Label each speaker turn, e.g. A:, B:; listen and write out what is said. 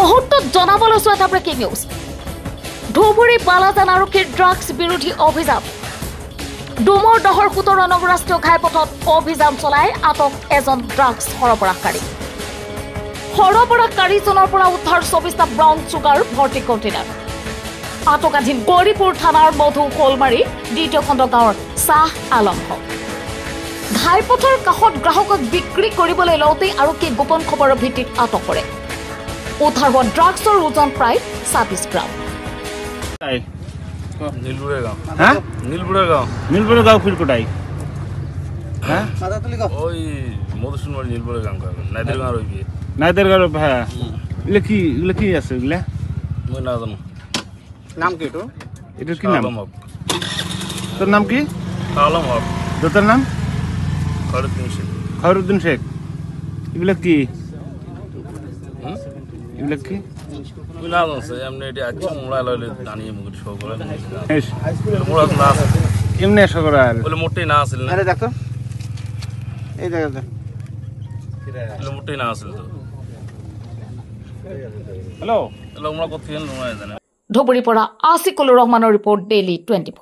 A: মুহূৰ্তত জনাবলৈ চোৱা এটা ব্ৰেকিং নিউজ ধুবুৰী বালাজান আৰক্ষীৰ ড্ৰাগছ বিৰোধী অভিযান ডুমৰ দহৰ 17 নং ৰাষ্ট্ৰীয় ঘাইপথত অভিযান চলাই আটক এজন ড্ৰাগছ সৰবৰাহকাৰীজনৰ পৰা উদ্ধাৰ 24টা ব্ৰাউন চুগাৰ ভৰ্তি কণ্টেইনাৰ আটকাধীন গৌৰীপুৰ থানাৰ মধু শোলমাৰী দ্বিতীয় খণ্ড গাঁৱৰ চাহ আলম হক ঘাইপথৰ কাষত গ্ৰাহকক বিক্ৰী কৰিবলৈ লওঁতে আৰক্ষীয়ে গোপন খবৰৰ ভিত্তিত আটক কৰে উদ্ধাৰ হোৱা ড্ৰাগছৰ ওজন প্ৰায় 26 গ্ৰাম
B: নীলপুরে গাঁও ফির কোটাই হ্যাঁ
C: ওই মধুসূনবাড়ি নীলপুরে গাঁও নাইদের গাঁও রইবি
B: নাইদের গাঁও হ্যাঁ এগুলো কি আছে এগুলা
C: মই না জানো
D: নাম কি তো
B: এটার কি নাম তোর নাম কি
C: আলম হক
B: তোর নাম
C: খয়রুদ্দিন শেখ
B: এগুলা কি এগুলা কি
C: মই না জানো এমনি এটা আচ্ছা মোড়া লইলে জানিয়ে মুখ শো করে মোড়া না
B: এমনি সকরা আর
C: বলে মোটেই না আসল না
D: আরে দেখো এই জায়গা
C: বলে মোটেই না আসল তো
B: হ্যালো
C: এলা আমরা কথা জানে
A: ধুবুৰীৰ পৰা আছিকুলৰ ৰহমানৰ ৰিপৰ্ট ডেইলি 24